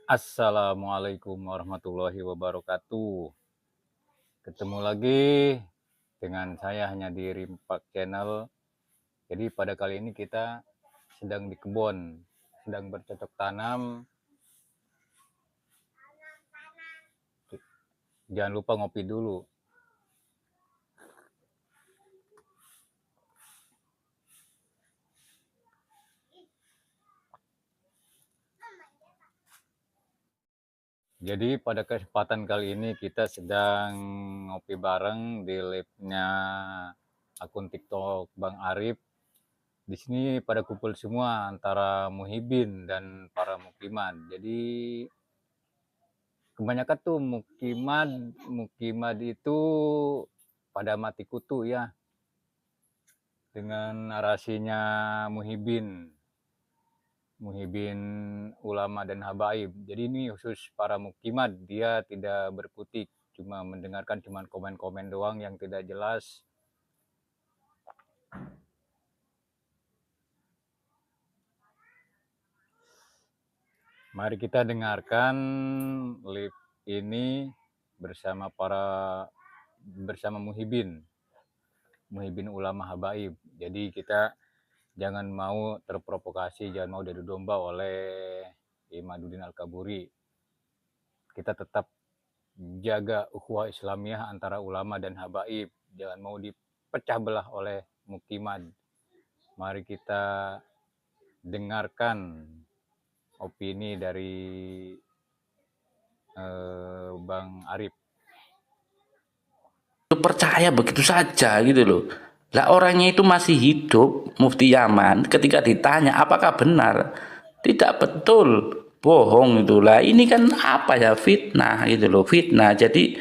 Assalamualaikum warahmatullahi wabarakatuh. Ketemu lagi dengan saya hanya di Rimpak Channel. Jadi pada kali ini kita sedang di kebun, sedang bercocok tanam. Jangan lupa ngopi dulu. Jadi pada kesempatan kali ini kita sedang ngopi bareng di live-nya akun TikTok Bang Arif. Di sini pada kumpul semua antara Muhibin dan para mukiman. Jadi kebanyakan tuh mukimat itu pada mati kutu ya, dengan narasinya Muhibin ulama dan habaib. Jadi ini khusus para mukimat, dia tidak berkutik, cuma mendengarkan komen-komen doang yang tidak jelas. Mari kita dengarkan live ini bersama Muhibin ulama habaib. Jadi kita jangan mau terprovokasi, jangan mau diadu domba oleh Imaduddin Al-Kaburi. Kita tetap jaga ukhuwah Islamiyah antara ulama dan habaib. Jangan mau dipecah belah oleh mukiman. Mari kita dengarkan opini dari Bang Arif. Percaya begitu saja gitu loh. Lah orangnya itu masih hidup, Mufti Yaman, ketika ditanya apakah benar, tidak betul, bohong itulah. Ini kan apa ya, fitnah gitu loh, fitnah. Jadi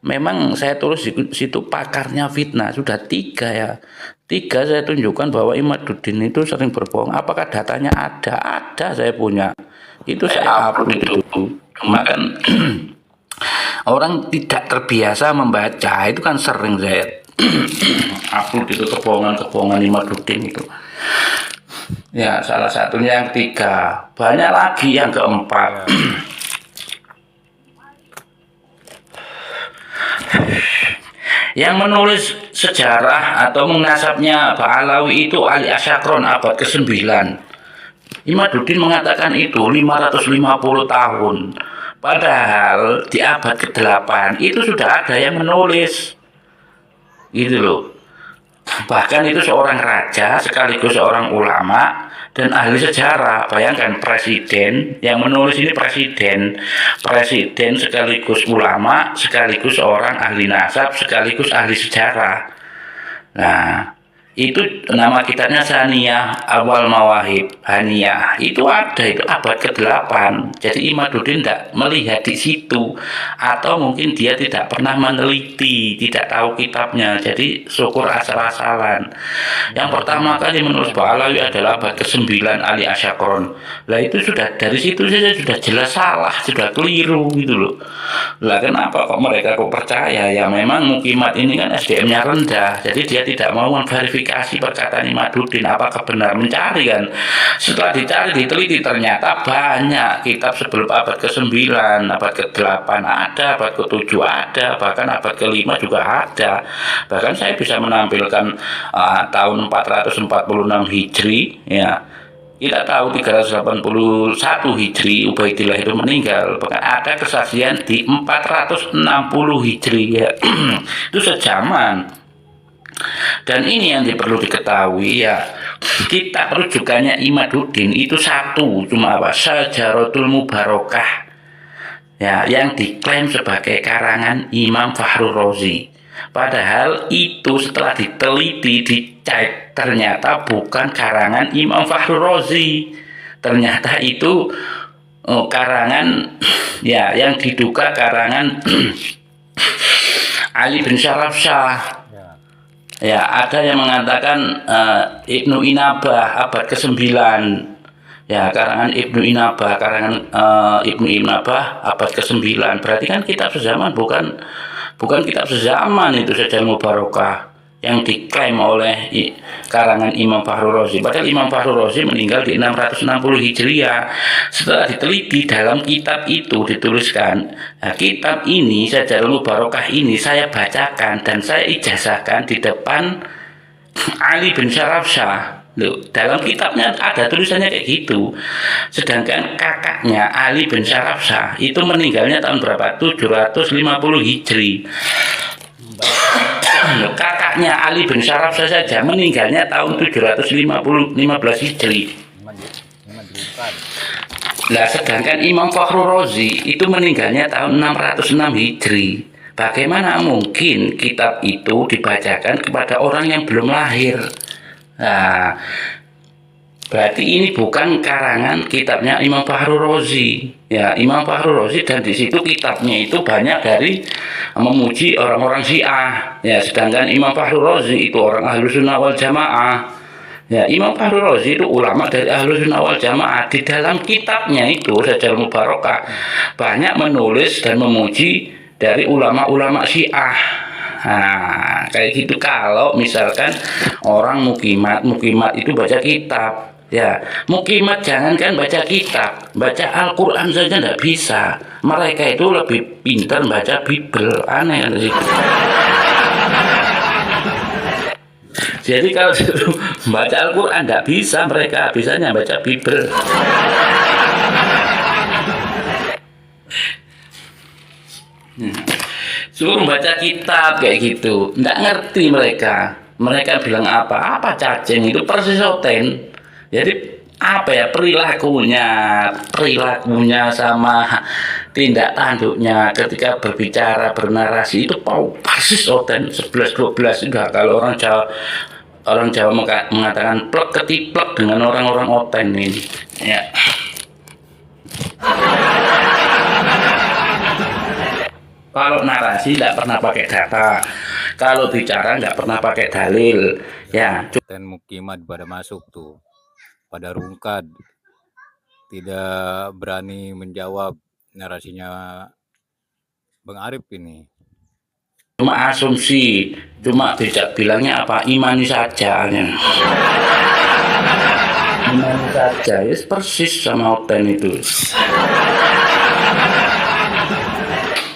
memang saya tulis di situ pakarnya fitnah sudah 3 ya. 3 saya tunjukkan bahwa Imaduddin itu sering berbohong. Apakah datanya ada? Ada, saya punya. Itu saya upload itu. Cuma kan orang tidak terbiasa membaca, itu kan sering saya upload itu kebohongan Imaduddin itu. Ya, salah satunya yang 3. Banyak lagi yang keempat. Yang menulis sejarah atau menasabnya Ba'alawi itu Ali Asyakron abad ke-9. Imaduddin mengatakan itu 550 tahun. Padahal di abad ke-8 itu sudah ada yang menulis. Gitu loh. Bahkan itu seorang raja sekaligus seorang ulama dan ahli sejarah. Bayangkan presiden yang menulis ini presiden sekaligus ulama, sekaligus seorang ahli nasab, sekaligus ahli sejarah. Nah, itu nama kitabnya Saniyah Awal Mawahib Haniyah. Itu ada, itu abad ke-8. Jadi Imaduddin tidak melihat di situ, atau mungkin dia tidak pernah meneliti, tidak tahu kitabnya. Jadi syukur asal-asalan. Yang pertama kali menulis Ba'alawi adalah abad ke-9 Ali Asyakron. Lah itu sudah dari situ saja sudah jelas salah, sudah keliru gitu loh. Lah kenapa kok mereka kok percaya? Ya memang mukimat ini kan SDM-nya rendah, jadi dia tidak mau memverifikasi perkataan Imaduddin apakah benar, mencari kan. Setelah dicari, diteliti, ternyata banyak kitab sebelum abad ke-9, abad ke-8 ada, abad ke-7 ada, bahkan abad ke-5 juga ada. Bahkan saya bisa menampilkan tahun 446 Hijri ya. Kita tahu 381 Hijri Ubaidillah itu meninggal. Bahkan ada kesaksian di 460 Hijri ya. Itu sejaman. Dan ini yang perlu diketahui ya, kita rujukannya Imaduddin itu satu, cuma apa? Sajaratul Mubarakah ya, yang diklaim sebagai karangan Imam Fakhrur Razi. Padahal itu setelah diteliti, dicek, ternyata bukan karangan Imam Fakhrur Razi. Ternyata itu karangan ya, yang diduga karangan Ali bin Syaraf Shah. Ya, ada yang mengatakan Ibnu Inabah abad ke-9. Ya, karangan Ibnu Inabah, Ibnu Inabah abad ke-9. Berarti kan kitab sezaman, bukan kitab sezaman itu saja Mubarakah. yang diklaim oleh karangan Imam Fakhrul Razi. Padahal Imam Fakhrul Razi meninggal di 660 Hijriah. Setelah diteliti dalam kitab itu dituliskan, nah, kitab ini Syajarul Mubarakah ini saya bacakan dan saya ijazahkan di depan Ali bin Syarafsyah. Loh, dalam kitabnya ada tulisannya kayak gitu. Sedangkan kakaknya Ali bin Syarafsyah itu meninggalnya tahun berapa? 750 Hijri. Loh, kakaknya Ali bin Syarafsyah saja meninggalnya tahun 715 Hijri. Nah, sedangkan Imam Fakhrul Razi itu meninggalnya tahun 606 Hijri. Bagaimana mungkin kitab itu dibacakan kepada orang yang belum lahir? Nah, berarti ini bukan karangan kitabnya Imam Fakhrul Razi. Ya, Imam Fakhrul Razi, dan di situ kitabnya itu banyak dari memuji orang-orang Syiah. Ya, sedangkan Imam Fakhrul Razi itu orang Ahlussunnah wal Jamaah. Ya, Imam Fakhrul Razi itu ulama dari Ahlussunnah wal Jamaah. Di dalam kitabnya itu Syajarul Mubarakah banyak menulis dan memuji dari ulama-ulama Syiah. Nah, kayak gitu. Kalau misalkan orang mukimat itu baca kitab, ya mukimat jangankan baca kitab, baca Al-Quran saja tidak bisa. Mereka itu lebih pintar baca Bible. Aneh kan sih. Jadi kalau baca Al-Quran tidak bisa, mereka bisanya baca Bible. Suruh baca kitab kayak gitu, nggak ngerti mereka. Mereka bilang apa cacing itu persis oten. Jadi apa ya perilakunya sama tindak tanduknya ketika berbicara bernarasi itu persis oten 11-12. Sudah kalau orang Jawa mengatakan plek ketiplek dengan orang-orang oten ini. Ya. Kalau narasi tidak pernah pakai data, kalau bicara nggak pernah pakai dalil, ya. Dan mukimat pada masuk tuh, pada rungkad, tidak berani menjawab narasinya Bang Arif ini. Cuma asumsi, cuma tidak bilangnya apa, imani saja. Ya. Imani saja, ya persis sama Oten itu.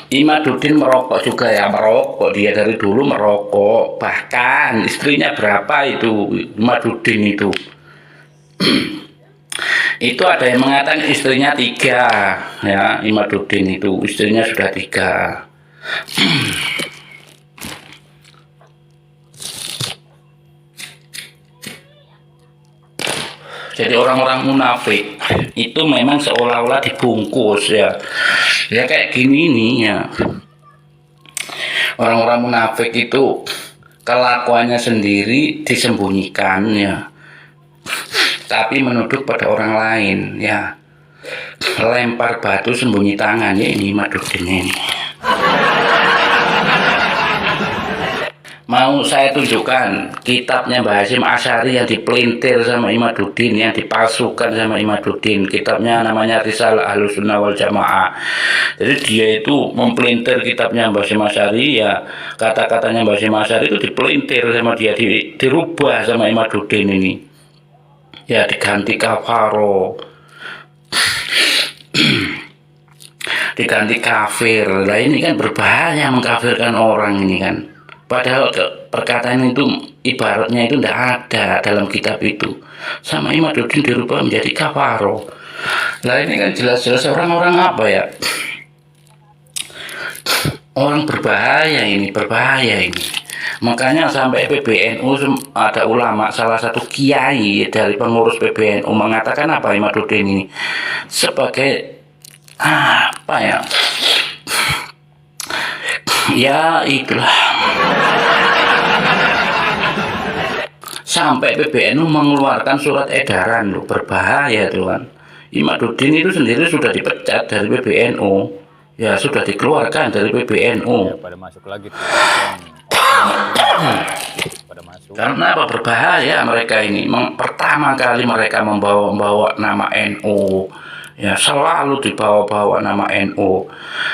Imaduddin merokok juga ya, merokok dia dari dulu merokok, bahkan istrinya berapa itu Imaduddin itu. Itu ada yang mengatakan istrinya 3 ya, Imaduddin itu istrinya sudah 3. Jadi orang-orang munafik itu memang seolah-olah dibungkus ya kayak gini nih ya. Orang-orang munafik itu kelakuannya sendiri disembunyikan ya, tapi menuduh pada orang lain ya. Lempar batu sembunyi tangan ya, ini Imaduddin ini. Mau saya tunjukkan kitabnya Mbah Hasyim Asy'ari yang dipelintir sama Imaduddin, yang dipalsukan sama Imaduddin. Kitabnya namanya Risalah Ahlussunnah wal Jamaah. Jadi dia itu mempelintir kitabnya Mbah Hasyim Asy'ari ya, kata-katanya Mbah Hasyim Asy'ari itu dipelintir sama dia, dirubah sama Imaduddin ini. Ya diganti kafaro, diganti kafir. Lah ini kan berbahaya mengkafirkan orang ini kan. Padahal perkataan itu ibaratnya itu tidak ada dalam kitab itu. Sama Imaduddin dirubah menjadi kafaro. Lah ini kan jelas-jelas orang-orang apa ya? Orang berbahaya ini. Makanya sampai PBNU ada ulama, salah satu kiai dari pengurus PBNU mengatakan apa Imaduddin ini? Sebagai apa ya? Ya itulah. Sampai PBNU mengeluarkan surat edaran loh, berbahaya tuh kan. Imaduddin itu sendiri sudah dipecat dari PBNU. Ya sudah dikeluarkan dari PBNU. Ya, pada masuk lagi tuh. Pada masuk. Karena apa? Berbahaya mereka ini. Pertama kali mereka membawa nama NU. Ya selalu dibawa-bawa nama NU.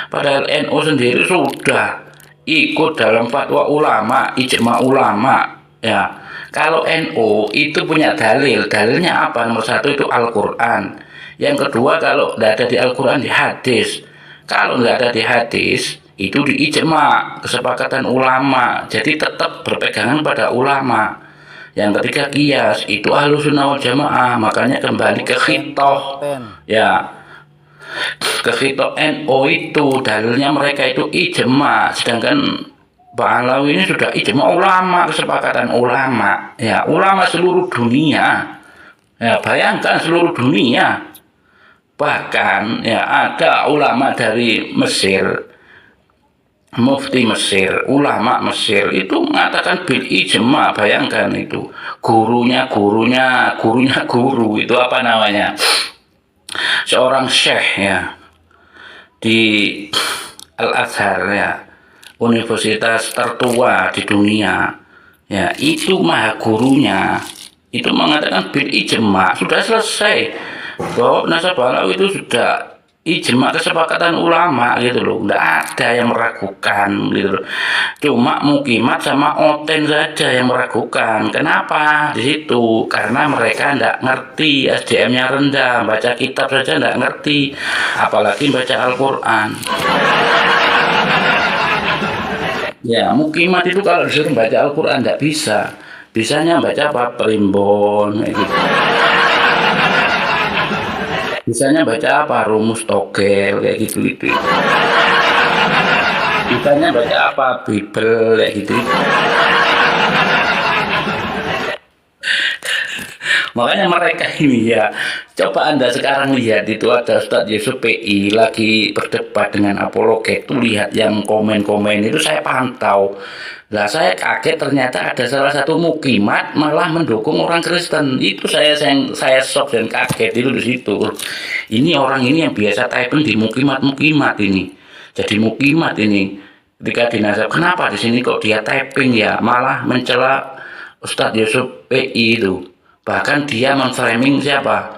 Padahal NU sendiri sudah ikut dalam fatwa ulama, ijma ulama Ya, kalau NU itu punya dalil. Dalilnya apa? Nomor satu itu Al-Quran. Yang kedua, kalau tidak ada di Al-Quran, di hadis. Kalau nggak ada di hadis, itu di ijma, kesepakatan ulama. Jadi tetap berpegangan pada ulama. Yang ketiga kias, itu Ahlussunnah wal Jamaah. Makanya kembali ke khitoh. Ya, ke khitoh NU itu dalilnya mereka itu ijma, sedangkan Pak Alawi ini sudah ijma ulama, kesepakatan ulama, ya ulama seluruh dunia, ya bayangkan seluruh dunia, bahkan ya ada ulama dari Mesir, mufti Mesir, ulama Mesir itu mengatakan bil ijma, bayangkan itu gurunya guru itu apa namanya, seorang syekh ya di Al Azhar ya, universitas tertua di dunia ya, itu maha gurunya itu mengatakan bil ijma, sudah selesai bahwa nasabah Alawi itu sudah ijma, kesepakatan ulama gitu loh, nggak ada yang meragukan gitu loh. Cuma Mukimat sama Oten saja yang meragukan. Kenapa di situ? Karena mereka nggak ngerti, SDM-nya rendah, baca kitab saja nggak ngerti, apalagi baca Al-Quran. Ya, Mukimat itu kalau disuruh baca Al-Quran nggak bisa. Bisanya baca apa? Primbon, kayak gitu. Bisanya baca apa? Rumus Togel, kayak gitu. Bisanya baca apa? Bible, kayak gitu. Makanya mereka ini ya, coba Anda sekarang lihat itu ada Ustadz Yusuf PI lagi berdebat dengan apologet, tuh lihat yang komen-komen itu saya pantau. Lah saya kaget ternyata ada salah satu Mukimat malah mendukung orang Kristen. Itu saya shock dan kaget itu di situ. Ini orang ini yang biasa typing di Mukimat ini. Jadi Mukimat ini ketika dinasab, kenapa di sini kok dia typing ya, malah mencela Ustadz Yusuf PI itu. Bahkan dia memframing siapa?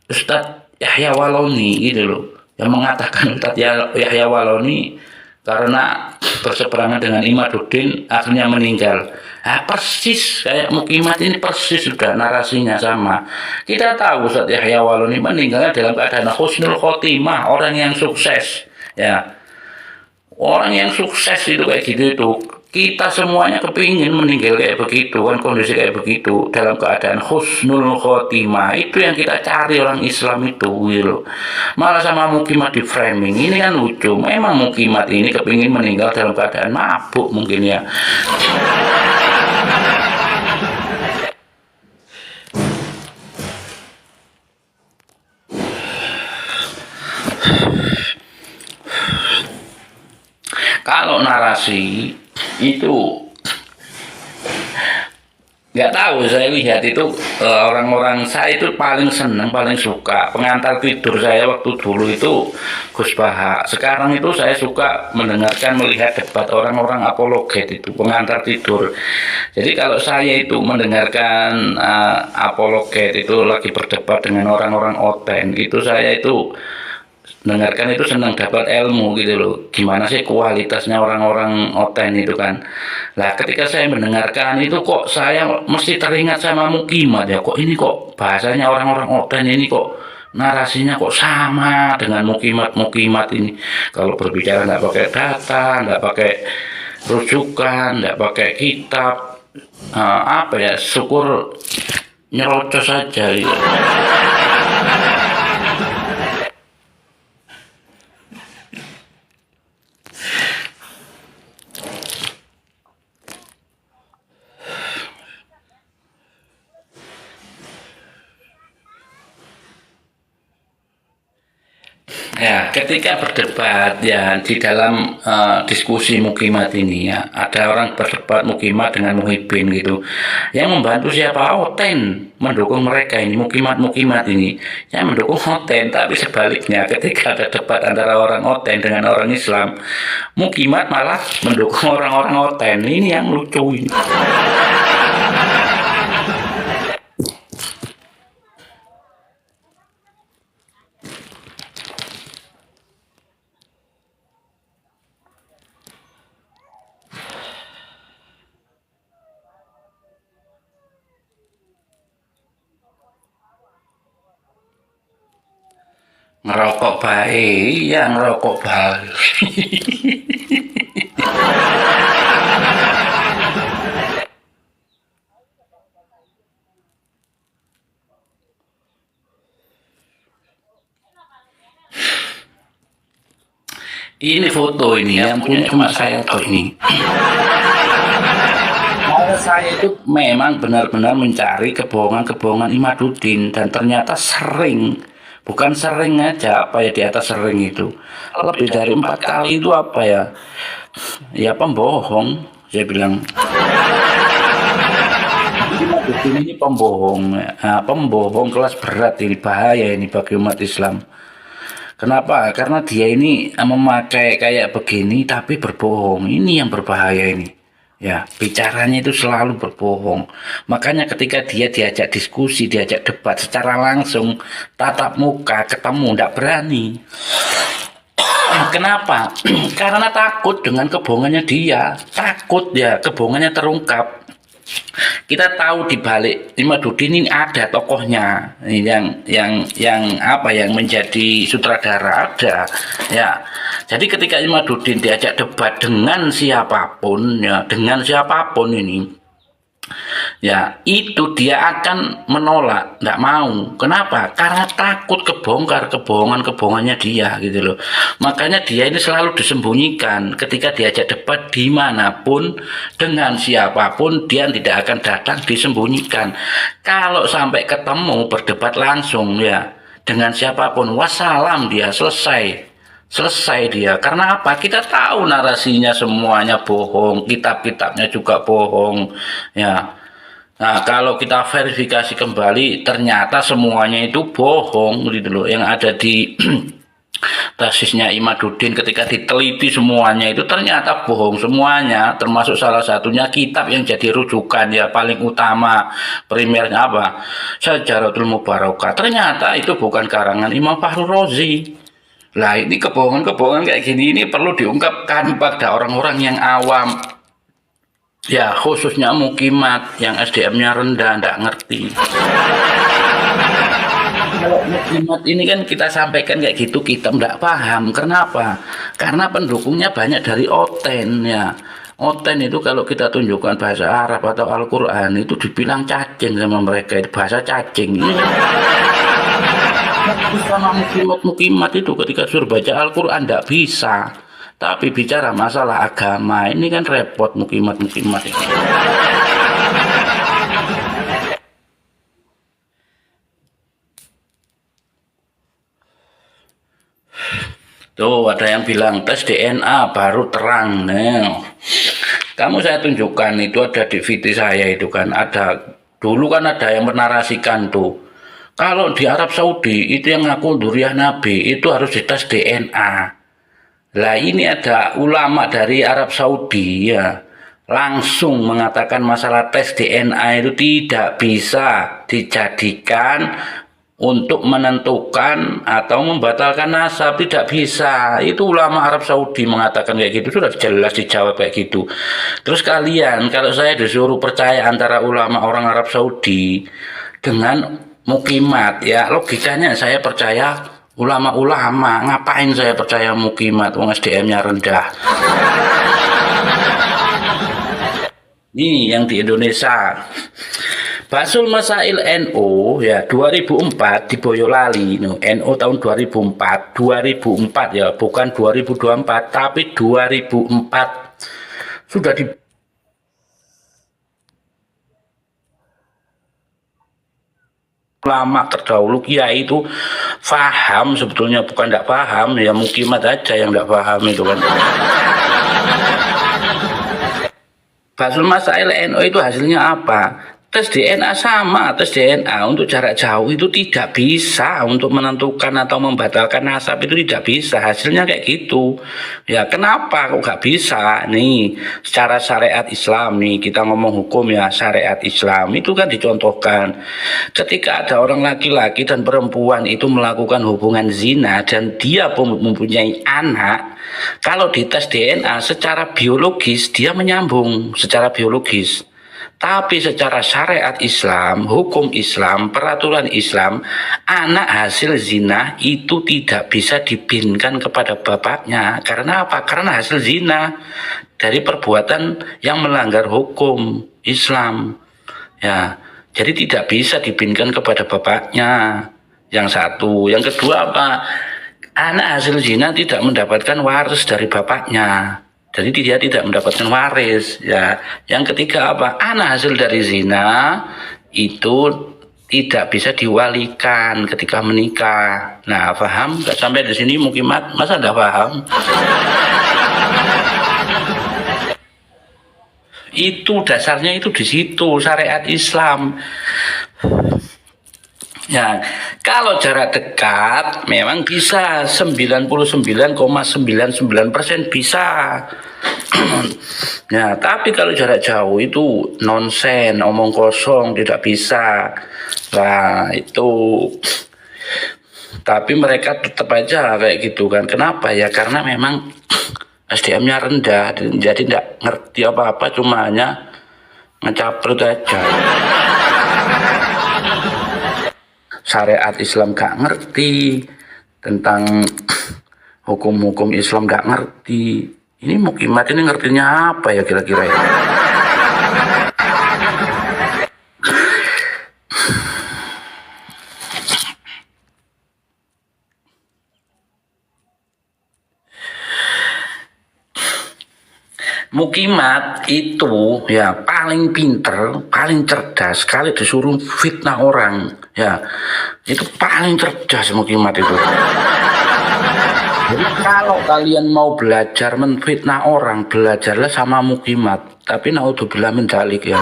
Ustadz Yahya Waloni gitu loh. Yang mengatakan Ustadz Yahya Waloni karena berseberangan dengan Imaduddin akhirnya meninggal. Nah, persis kayak Mukimat ini, persis sudah narasinya sama. Kita tahu Ustadz Yahya Waloni meninggalnya dalam keadaan husnul khotimah, orang yang sukses. Ya, orang yang sukses itu kayak gitu itu. Kita semuanya kepingin meninggal kayak begitu kan, kondisi kayak begitu dalam keadaan husnul khotimah. Itu yang kita cari orang Islam itu gitu. Malah sama Mukimat di framing ini kan lucu. Memang Mukimat ini kepingin meninggal dalam keadaan mabuk mungkin ya. Kalau narasi itu nggak tahu, saya lihat itu orang-orang, saya itu paling senang, paling suka pengantar tidur saya waktu dulu itu Gus Baha. Sekarang itu saya suka mendengarkan, melihat debat orang-orang apologet itu pengantar tidur. Jadi kalau saya itu mendengarkan apologet itu lagi berdebat dengan orang-orang oten, itu saya itu dengarkan itu senang, dapat ilmu gitu loh, gimana sih kualitasnya orang-orang oten itu kan. Lah ketika saya mendengarkan itu kok saya mesti teringat sama Mukimat ya, kok ini kok bahasanya orang-orang oten ini kok narasinya kok sama dengan Mukimat ini. Kalau berbicara nggak pakai data, nggak pakai rujukan, nggak pakai kitab, apa ya, syukur nyerocos saja gitu. Ya, ketika berdebat ya di dalam diskusi Mukimat ini ya, ada orang berdebat Mukimat dengan Muhyiddin gitu. Yang membantu siapa? Oten mendukung mereka ini, Mukimat ini. Yang mendukung Oten, tapi sebaliknya ketika ada debat antara orang Oten dengan orang Islam, Mukimat malah mendukung orang-orang Oten. Ini yang lucu ini. Ngerokok baik, iya ngerokok baik. Ini foto ini yang punya cuma saya kok ini. Karena saya itu memang benar-benar mencari kebohongan-kebohongan Imaduddin dan ternyata sering, bukan sering aja apa ya di atas sering itu lebih dari 4 kali itu apa ya? Ya pembohong, saya bilang. Imaduddin ini pembohong, nah, pembohong kelas berat ini bahaya ini bagi umat Islam. Kenapa? Karena dia ini memakai kayak begini tapi berbohong. Ini yang berbahaya ini. Ya, bicaranya itu selalu berbohong. Makanya ketika dia diajak diskusi, diajak debat secara langsung, tatap muka, ketemu, tidak berani. Kenapa? Karena takut dengan kebohongannya dia. Takut ya, kebohongannya terungkap. Kita tahu di balik Imaduddin ini ada tokohnya yang apa yang menjadi sutradara ada ya. Jadi ketika Imaduddin diajak debat dengan siapapun ya, dengan siapapun ini ya, itu dia akan menolak, tidak mau. Kenapa? Karena takut kebongkar kebohongannya dia gitu loh. Makanya dia ini selalu disembunyikan. Ketika diajak debat dimanapun dengan siapapun dia tidak akan datang, disembunyikan. Kalau sampai ketemu berdebat langsung ya dengan siapapun, wassalam, dia selesai dia. Karena apa? Kita tahu narasinya semuanya bohong, kitab-kitabnya juga bohong ya. Nah, kalau kita verifikasi kembali ternyata semuanya itu bohong gitu loh. Yang ada di tesisnya Imaduddin ketika diteliti semuanya itu ternyata bohong semuanya, termasuk salah satunya kitab yang jadi rujukan ya paling utama primernya apa? Syajaratul Mubarakah. Ternyata itu bukan karangan Imam Fakhrul Razi. Lah ini kebohongan-kebohongan kayak gini ini perlu diungkapkan pada orang-orang yang awam. Ya khususnya mukimat yang SDM-nya rendah, tidak ngerti. Kalau mukimat ini kan kita sampaikan kayak gitu kita tidak paham. Kenapa? Karena pendukungnya banyak dari Oten ya. Oten itu kalau kita tunjukkan bahasa Arab atau Al-Quran itu dibilang cacing sama mereka, itu bahasa cacing. Sama mukimat itu ketika suruh baca Al-Quran tidak bisa, tapi bicara masalah agama ini kan repot mukimat ini. Tuh ada yang bilang tes DNA baru terang. Nah, kamu saya tunjukkan itu ada di VT saya itu kan ada dulu kan ada yang menarasikan tuh. Kalau di Arab Saudi itu yang ngaku duriah Nabi itu harus dites DNA. Lah ini ada ulama dari Arab Saudi ya langsung mengatakan masalah tes DNA itu tidak bisa dijadikan untuk menentukan atau membatalkan nasab, tidak bisa. Itu ulama Arab Saudi mengatakan kayak gitu, sudah jelas dijawab kayak gitu. Terus kalian kalau saya disuruh percaya antara ulama orang Arab Saudi dengan mukimat ya, logikanya saya percaya ulama-ulama. Ngapain saya percaya mukimat, wong SDM-nya rendah. Ini yang di Indonesia. Basul Masail NO ya 2004 di Boyolali no, NO tahun 2004 ya bukan 2024 tapi 2004 sudah di lama terdahulu ya itu paham sebetulnya bukan tidak paham ya mukimat aja yang tidak paham itu kan. Basul Masail NO itu hasilnya apa? Tes DNA sama, tes DNA untuk jarak jauh itu tidak bisa untuk menentukan atau membatalkan nasab itu tidak bisa, hasilnya kayak gitu. Ya kenapa kok nggak bisa? Nih secara syariat Islam nih kita ngomong hukum ya syariat Islam itu kan dicontohkan ketika ada orang laki-laki dan perempuan itu melakukan hubungan zina dan dia mempunyai anak, kalau dites DNA secara biologis dia menyambung secara biologis. Tapi secara syariat Islam, hukum Islam, peraturan Islam, anak hasil zina itu tidak bisa dibinkan kepada bapaknya. Karena apa? Karena hasil zina dari perbuatan yang melanggar hukum Islam. Ya, jadi tidak bisa dibinkan kepada bapaknya. Yang satu, yang kedua apa? Anak hasil zina tidak mendapatkan waris dari bapaknya. Jadi dia tidak mendapatkan waris, ya. Yang ketiga apa? Anak hasil dari zina itu tidak bisa diwalikan ketika menikah. Nah, paham? Gak sampai di sini Mukimat? Masa enggak paham? Itu dasarnya itu di situ syariat Islam. Ya, kalau jarak dekat memang bisa 99,99% bisa. Ya, tapi kalau jarak jauh itu nonsen, omong kosong, tidak bisa. Nah, itu. Tapi mereka tetap aja kayak gitu kan. Kenapa ya? Karena memang SDM-nya rendah, jadi tidak ngerti apa-apa, cuma hanya ngecaprut aja. Syariat Islam gak ngerti, tentang hukum-hukum Islam gak ngerti. Ini Mukimat ini ngertinya apa ya kira-kira ya? Mukimat itu ya paling pinter, paling cerdas. Sekali disuruh fitnah orang, ya itu paling cerdas Mukimat itu. Jadi kalau kalian mau belajar menfitnah orang, belajarlah sama Mukimat. Tapi naudzubillah min dzalik ya.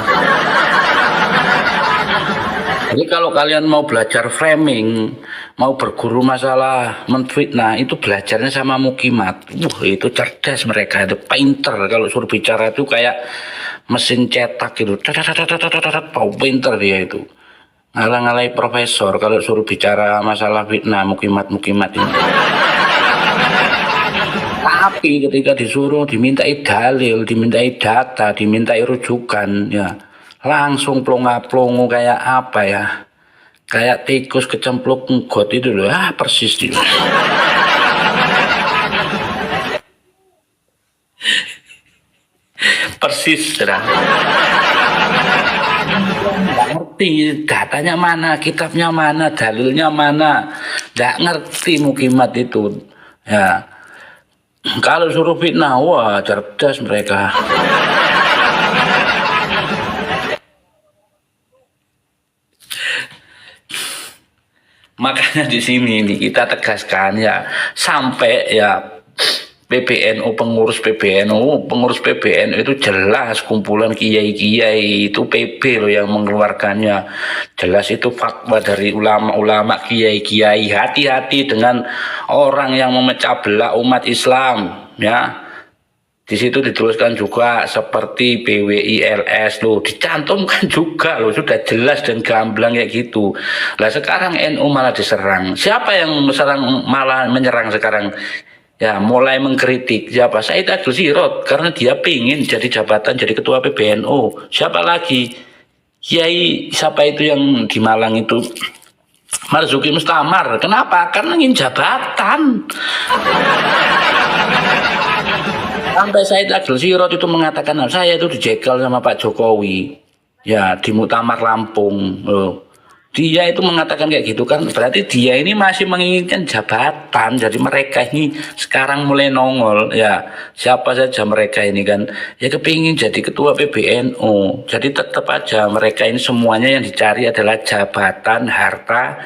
Jadi kalau kalian mau belajar framing, mau berguru masalah menfitnah, itu belajarnya sama Mukimat. Itu cerdas mereka, itu pinter. Kalau suruh bicara itu kayak mesin cetak gitu. Pinter dia itu. Ngalah-ngalahi profesor kalau suruh bicara masalah fitnah, Mukimat ini. Tapi ketika disuruh dimintai dalil, dimintai data, dimintai rujukan, ya langsung plonga-plongo kayak apa ya? Kayak tikus kecemplung got itu loh, persis itu. Persis, sudah. Nggak ngerti datanya mana, kitabnya mana, dalilnya mana, nggak ngerti Mukimat itu. Ya, kalau suruh fitnah, wah cerdas mereka. Makanya di sini nih kita tegaskan ya, sampai ya PBNU, pengurus PBNU itu jelas kumpulan kiai-kiai, itu PB loh yang mengeluarkannya. Jelas itu fatwa dari ulama-ulama, kiai-kiai. Hati-hati dengan orang yang memecah belah umat Islam, ya. Di situ dituliskan juga seperti PWILS loh, dicantumkan juga loh, sudah jelas dan gamblang kayak gitu. Lah sekarang NU malah diserang. Siapa yang malah menyerang sekarang? Ya, mulai mengkritik siapa? Said Agil Sirot, karena dia pingin jadi jabatan, jadi ketua PBNU. Siapa lagi? Kiai siapa itu yang di Malang itu? Marzuki Mustamar. Kenapa? Karena ingin jabatan. Sampai Said Agil Sirot itu mengatakan, saya itu dijegal sama Pak Jokowi, ya di Muktamar Lampung. Dia itu mengatakan kayak gitu kan, berarti dia ini masih menginginkan jabatan. Jadi mereka ini sekarang mulai nongol, ya siapa saja mereka ini kan, ya kepingin jadi ketua PBNU. Jadi tetap aja mereka ini semuanya yang dicari adalah jabatan, harta,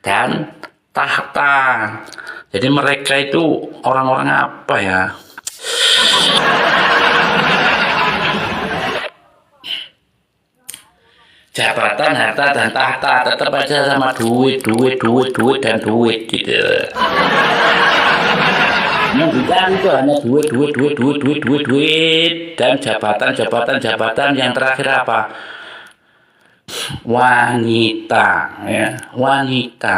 dan tahta. Jadi mereka itu orang-orang apa ya? Jabatan, harta, dan tahta, tetap aja sama duit dan duit gitu. Yang dicari itu hanya duit dan jabatan, yang terakhir apa? Wanita, ya, wanita.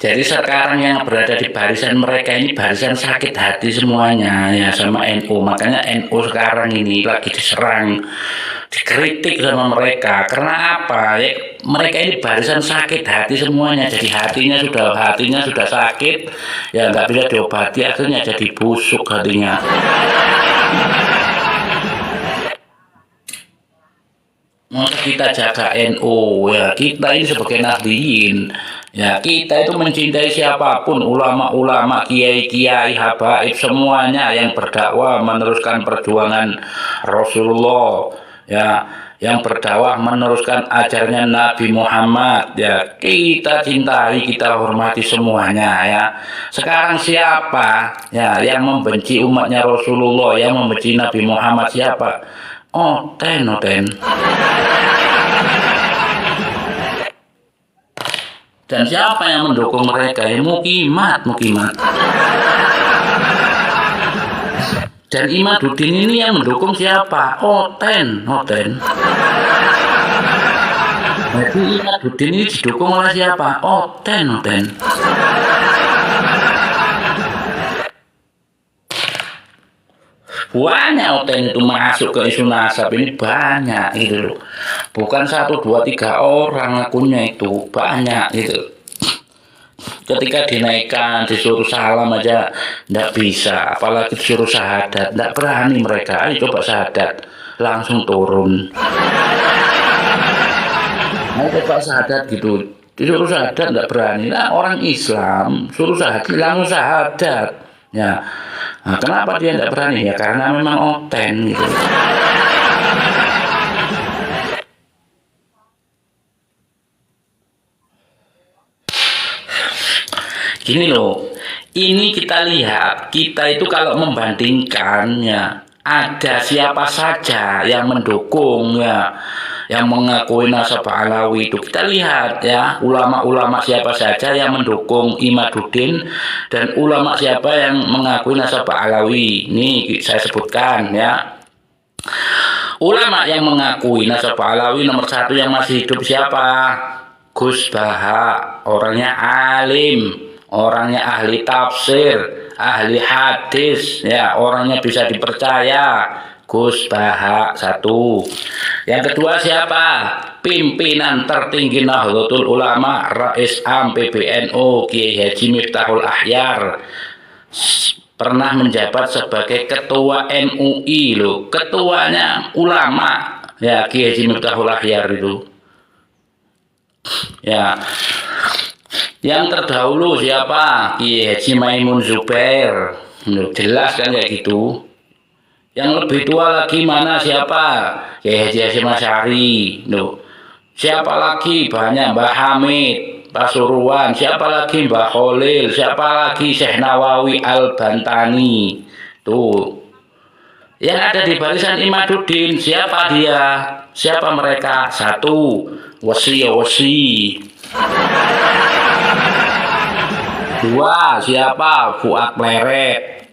Jadi sekarang yang berada di barisan mereka ini barisan sakit hati semuanya ya sama NU. Makanya NU sekarang ini lagi diserang, dikritik sama mereka. Karena apa? Ya, mereka ini barisan sakit hati semuanya. Jadi hatinya sudah sakit, ya nggak bisa diobati, akhirnya jadi busuk hatinya. Maka kita jaga NU ya, kita ini sebagai nahdliyin ya, kita itu mencintai siapapun, ulama-ulama, kiai-kiai, habaib, semuanya yang berdakwah meneruskan perjuangan Rasulullah ya, yang berdakwah meneruskan ajarnya Nabi Muhammad ya, kita cintai, kita hormati semuanya ya. Sekarang siapa ya yang membenci umatnya Rasulullah, yang membenci Nabi Muhammad, siapa? Oten. Dan siapa yang mendukung mereka? Ya Mukimat. Dan Imaduddin ini yang mendukung siapa? Oten. Jadi Imaduddin ini didukung oleh siapa? Oten. Banyak Oten itu masuk ke isu nasab ini, banyak gitu loh. Bukan 1, 2, 3 orang akunnya, itu banyak gitu. Ketika dinaikkan disuruh salam aja nggak bisa, apalagi disuruh syahadat, nggak berani mereka. Ayo coba syahadat, langsung turun. Mau coba syahadat gitu, disuruh syahadat nggak berani. Nah, orang Islam suruh syahadat langsung syahadat ya. Nah, kenapa dia nggak berani? Ya karena memang Oten gitu. Gini loh, ini kita lihat, kita itu kalau membandingkannya, ada siapa saja yang mendukung ya, yang mengakui nasab Alawi itu, kita lihat ya, ulama-ulama siapa saja yang mendukung Imaduddin dan ulama siapa yang mengakui nasab Alawi. Ini saya sebutkan ya. Ulama yang mengakui nasab Alawi nomor 1 yang masih hidup siapa? Gus Baha, orangnya alim, orangnya ahli tafsir, ahli hadis ya, orangnya bisa dipercaya. Gus Baha 1. Yang kedua siapa? Pimpinan tertinggi Nahdlatul Ulama, Rais Am PBNU Kiai Haji Miftahul Ahyar, pernah menjabat sebagai ketua MUI loh, ketuanya ulama ya, Kiai Haji Miftahul Ahyar itu ya. Yang terdahulu siapa? Kiai Haji Maimun Zubair, jelas kan kayak gitu. Yang lebih tua lagi mana, siapa? Kiai Haji Hasyim Asy'ari. Siapa lagi? Banyak, Mbah Hamid Pasuruan, siapa lagi? Mbah Khalil, siapa lagi? Syekh Nawawi Al-Bantani. Tuh. Yang ada di barisan Imaduddin, siapa dia? Siapa mereka? 1. Wasi. 2. Siapa? Fuad Pleret.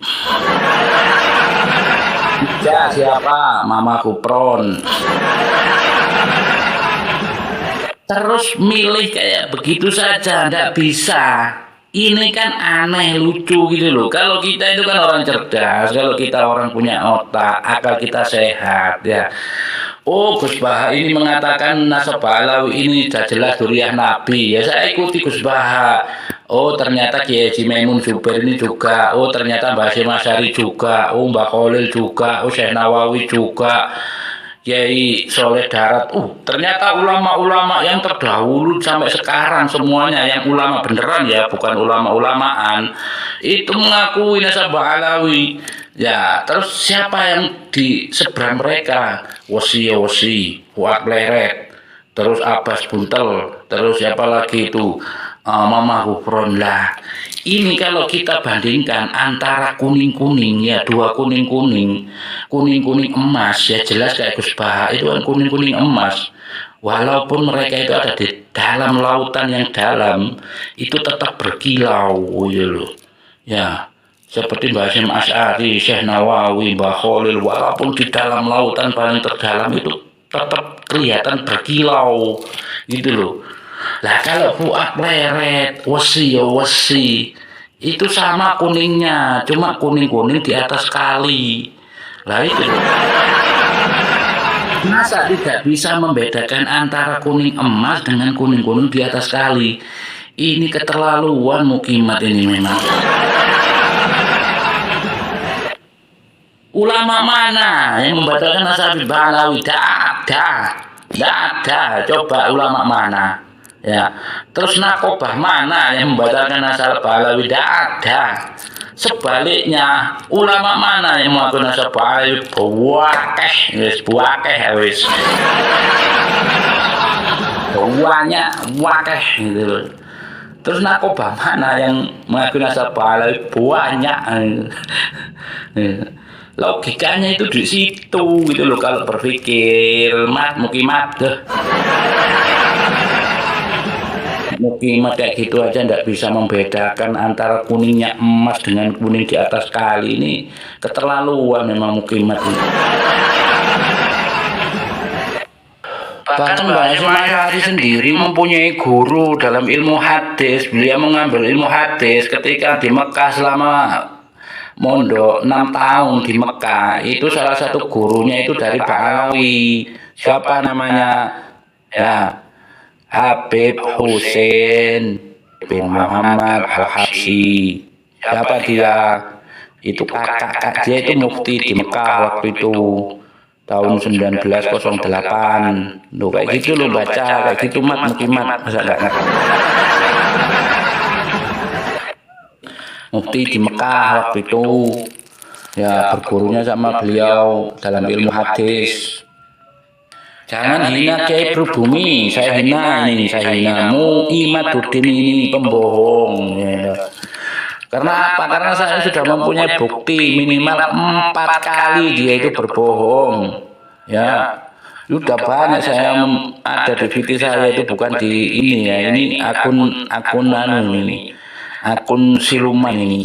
3. Siapa? Mama Kupron. Terus milih kayak begitu saja, nggak bisa. Ini kan aneh, lucu gitu loh. Kalau kita itu kan orang cerdas, kalau kita orang punya otak, akal kita sehat ya. Oh, Gus Baha ini mengatakan nasab Alawi ini sudah jelas duriah Nabi. Ya saya ikuti Gus Baha. Oh, ternyata Kiai Haji Maimun Zubair ini juga. Oh, ternyata Mbah Hasyim Asy'ari juga. Oh, Mbah Khalil juga. Oh, Syekh Nawawi juga. Kiai Soleh Darat. Ternyata ulama-ulama yang terdahulu sampai sekarang semuanya yang ulama beneran ya, bukan ulama-ulamaan, itu mengakui nasab Alawi. Ya, terus siapa yang di seberang mereka? Wasi, Fuad Pleret, terus Abbas Buntel, terus siapa lagi itu? Mama Hufron lah. Ini kalau kita bandingkan antara kuning-kuning ya, 2 kuning-kuning emas ya, jelas kayak Gus Baha itu kan kuning-kuning emas. Walaupun mereka itu ada di dalam lautan yang dalam, itu tetap berkilau ya loh. Ya. Seperti Mbah Hasyim Asy'ari, Syekh Nawawi, Mbah Khalil, walaupun di dalam lautan paling terdalam itu tetap kelihatan berkilau gitu loh. Lah kalau buah pleret, wesi ya wesi. Itu sama kuningnya, cuma kuning-kuning di atas kali. Lah itu. Masa tidak bisa membedakan antara kuning emas dengan kuning-kuning di atas kali? Ini keterlaluan Mukimat ini memang. Ulama mana yang membatalkan Nasabih Ba'alawi? Tidak ada. Coba ulama mana? Ya. Terus nakobah mana yang membatalkan Nasabih Ba'alawi? Tidak ada. Sebaliknya, ulama mana yang melakukan Nasabih Ba'alawi? Buakeh wis. Banyak wakeh gitu. Terus nakobah mana yang melakukan Nasabih Ba'alawi? Banyak. Logikanya itu di situ gitu loh kalau berpikir Mukimat kayak gitu aja nggak bisa membedakan antara kuningnya emas dengan kuning di atas kali. Ini keterlaluan memang Mukimat ini. Bahkan Mbak Ismail sendiri mempunyai guru dalam ilmu hadis. Beliau mengambil ilmu hadis ketika di Mekah selama mondok 6 tahun di Mekah. Itu salah satu gurunya itu dari Ba'alawi. Siapa namanya? Ya, Habib Husain bin Muhammad Al-Habsyi. Siapa dia? Itu kakak dia itu mufti di Mekah waktu itu tahun 1908. Loh kayak gitu lo baca kayak gitu Mukimat masa enggak ngerti. Mufti di Mekah waktu itu ya bergurunya sama beliau dalam ilmu hadis. Jangan hina Kiai Pribumi, saya hina Muimaduddin ini pembohong ya. Karena apa? Karena saya sudah mempunyai bukti minimal 4 kali dia itu berbohong ya. Sudah banyak saya ada di VT saya itu bukan di ini ya, ini akun ini. Akun siluman ini.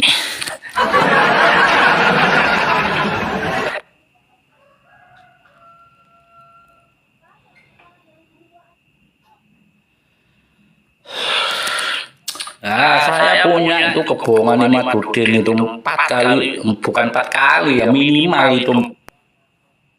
Nah, saya punya itu kebohongan Imaduddin itu 4 kali, bukan 4 kali ya, minimal itu